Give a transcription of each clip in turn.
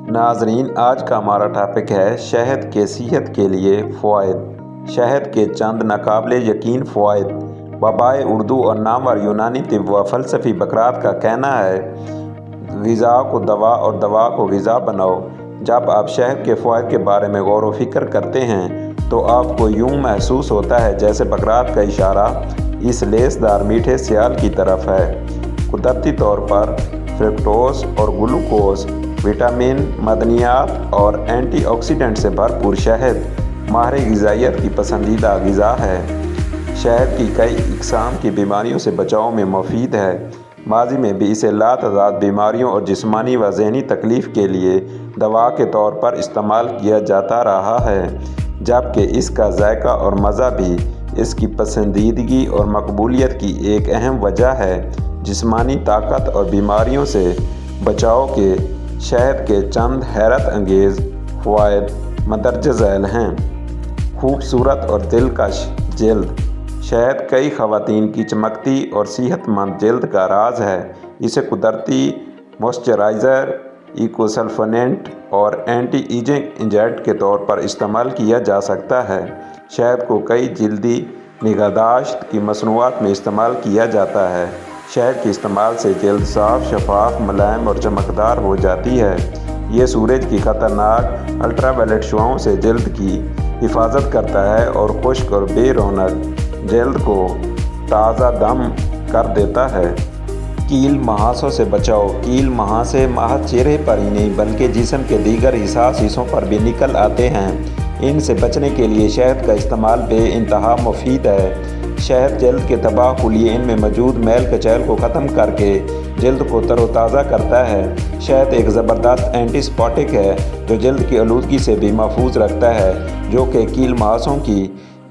ناظرین، آج کا ہمارا ٹاپک ہے شہد کے صحت کے لیے فوائد۔ شہد کے چند ناقابل یقین فوائد۔ وبائے اردو اور نامور یونانی طب و فلسفی بقراط کا کہنا ہے، غذا کو دوا اور دوا کو غذا بناؤ۔ جب آپ شہد کے فوائد کے بارے میں غور و فکر کرتے ہیں تو آپ کو یوں محسوس ہوتا ہے جیسے بقراط کا اشارہ اس لیس دار میٹھے سیال کی طرف ہے۔ قدرتی طور پر فرکٹوز اور گلوکوز، وٹامن، معدنیات اور اینٹی آکسیڈنٹ سے بھرپور شہد ماہر غذائیت کی پسندیدہ غذا ہے۔ شہد کی کئی اقسام کی بیماریوں سے بچاؤ میں مفید ہے۔ ماضی میں بھی اسے لاتعداد بیماریوں اور جسمانی و ذہنی تکلیف کے لیے دوا کے طور پر استعمال کیا جاتا رہا ہے، جبکہ اس کا ذائقہ اور مزہ بھی اس کی پسندیدگی اور مقبولیت کی ایک اہم وجہ ہے۔ جسمانی طاقت اور بیماریوں سے بچاؤ کے شہد کے چند حیرت انگیز فوائد مندرجہ ذیل ہیں۔ خوبصورت اور دلکش جلد۔ شہد کئی خواتین کی چمکتی اور صحت مند جلد کا راز ہے۔ اسے قدرتی موئسچرائزر، ایکو-سلفینٹ اور اینٹی ایجنگ ایجنٹ کے طور پر استعمال کیا جا سکتا ہے۔ شہد کو کئی جلدی نگہداشت کی مصنوعات میں استعمال کیا جاتا ہے۔ شہد کے استعمال سے جلد صاف، شفاف، ملائم اور چمکدار ہو جاتی ہے۔ یہ سورج کی خطرناک الٹرا وائلٹ شعاؤں سے جلد کی حفاظت کرتا ہے اور خشک اور بے رونق جلد کو تازہ دم کر دیتا ہے۔ کیل مہاسوں سے بچاؤ۔ کیل مہاسے محض چہرے پر ہی نہیں بلکہ جسم کے دیگر حساس حصوں پر بھی نکل آتے ہیں۔ ان سے بچنے کے لیے شہد کا استعمال بے انتہا مفید ہے۔ شہد جلد کے تباہ خلیے ان میں موجود میل کچیل کو ختم کر کے جلد کو تر و تازہ کرتا ہے۔ شہد ایک زبردست اینٹی سیپٹک ہے جو جلد کی آلودگی سے بھی محفوظ رکھتا ہے، جو کہ کیل مہاسوں کی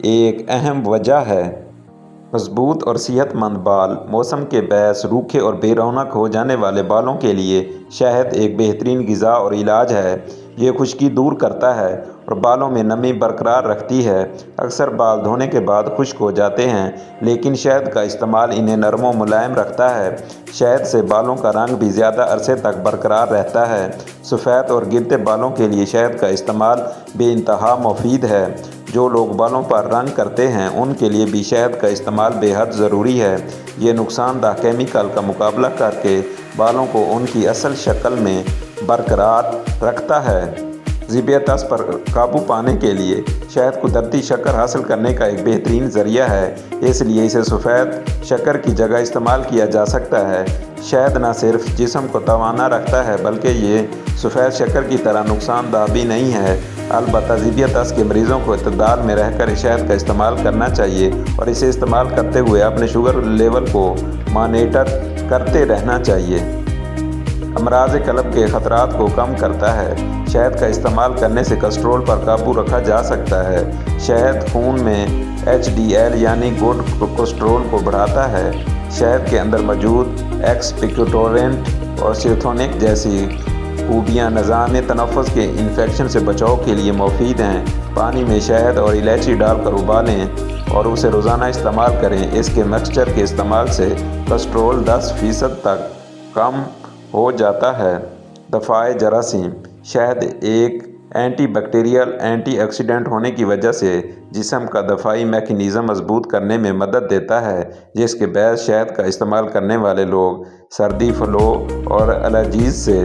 ایک اہم وجہ ہے۔ مضبوط اور صحت مند بال۔ موسم کے باعث روکھے اور بے رونق ہو جانے والے بالوں کے لیے شہد ایک بہترین غذا اور علاج ہے۔ یہ خشکی دور کرتا ہے اور بالوں میں نمی برقرار رکھتی ہے۔ اکثر بال دھونے کے بعد خشک ہو جاتے ہیں، لیکن شہد کا استعمال انہیں نرم و ملائم رکھتا ہے۔ شہد سے بالوں کا رنگ بھی زیادہ عرصے تک برقرار رہتا ہے۔ سفید اور گرتے بالوں کے لیے شہد کا استعمال بے انتہا مفید ہے۔ جو لوگ بالوں پر رنگ کرتے ہیں ان کے لیے بھی شہد کا استعمال بے حد ضروری ہے۔ یہ نقصان دہ کیمیکل کا مقابلہ کر کے بالوں کو ان کی اصل شکل میں برقرار رکھتا ہے۔ ذیابیطس پر قابو پانے کے لیے شہد قدرتی شکر حاصل کرنے کا ایک بہترین ذریعہ ہے، اس لیے اسے سفید شکر کی جگہ استعمال کیا جا سکتا ہے۔ شہد نہ صرف جسم کو توانا رکھتا ہے بلکہ یہ سفید شکر کی طرح نقصان دہ بھی نہیں ہے۔ البتہ ذیابیطس کے مریضوں کو اعتدال میں رہ کر شہد کا استعمال کرنا چاہیے اور اسے استعمال کرتے ہوئے اپنے شوگر لیول کو مانیٹر کرتے رہنا چاہیے۔ امراض قلب کے خطرات کو کم کرتا ہے۔ شہد کا استعمال کرنے سے کولسٹرول پر قابو رکھا جا سکتا ہے۔ شہد خون میں HDL یعنی گڈ کولسٹرول کو بڑھاتا ہے۔ شہد کے اندر موجود ایکسپیکٹورینٹ اور سیروٹونین جیسی خوبیاں نظام تنفس کے انفیکشن سے بچاؤ کے لیے مفید ہیں۔ پانی میں شہد اور الائچی ڈال کر ابالیں اور اسے روزانہ استعمال کریں۔ اس کے مکسچر کے استعمال سے کولسٹرول 10% تک کم ہو جاتا ہے۔ دفاع جراثیم۔ شہد ایک اینٹی بیکٹیریل اینٹی آکسیڈنٹ ہونے کی وجہ سے جسم کا دفاعی میکانزم مضبوط کرنے میں مدد دیتا ہے، جس کے باعث شہد کا استعمال کرنے والے لوگ سردی، فلو اور الرجیز سے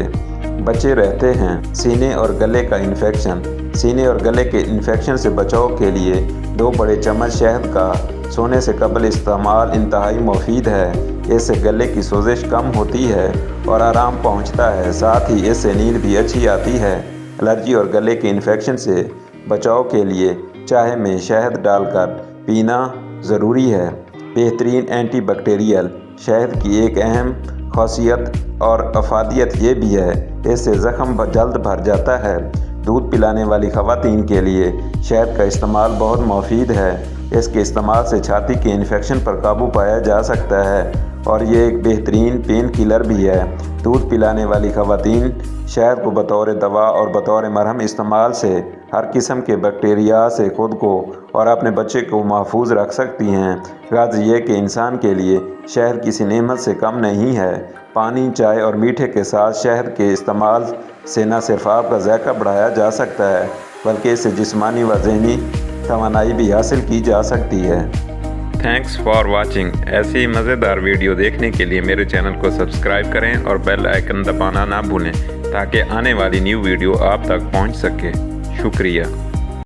بچے رہتے ہیں۔ سینے اور گلے کا انفیکشن۔ سینے اور گلے کے انفیکشن سے بچاؤ کے لیے 2 بڑے چمچ شہد کا سونے سے قبل استعمال انتہائی مفید ہے۔ اس سے گلے کی سوزش کم ہوتی ہے اور آرام پہنچتا ہے، ساتھ ہی اس سے نیند بھی اچھی آتی ہے۔ الرجی اور گلے کے انفیکشن سے بچاؤ کے لیے چائے میں شہد ڈال کر پینا ضروری ہے۔ بہترین اینٹی بیکٹیریل۔ شہد کی ایک اہم خاصیت اور افادیت یہ بھی ہے، اس سے زخم جلد بھر جاتا ہے۔ دودھ پلانے والی خواتین کے لیے شہد کا استعمال بہت مفید ہے۔ اس کے استعمال سے چھاتی کے انفیکشن پر قابو پایا جا سکتا ہے اور یہ ایک بہترین پین کلر بھی ہے۔ دودھ پلانے والی خواتین شہد کو بطور دوا اور بطور مرہم استعمال سے ہر قسم کے بیکٹیریا سے خود کو اور اپنے بچے کو محفوظ رکھ سکتی ہیں۔ غرض یہ کہ انسان کے لیے شہد کسی نعمت سے کم نہیں ہے۔ پانی، چائے اور میٹھے کے ساتھ شہد کے استعمال سے نہ صرف آپ کا ذائقہ بڑھایا جا سکتا ہے بلکہ اس سے جسمانی و ذہنی توانائی بھی حاصل کی جا سکتی ہے۔ Thanks for watching. ایسی مزیدار ویڈیو دیکھنے کے لیے میرے چینل کو سبسکرائب کریں اور بیل آئیکن دبانا نہ بھولیں تاکہ آنے والی نیو ویڈیو آپ تک پہنچ سکے۔ شکریہ۔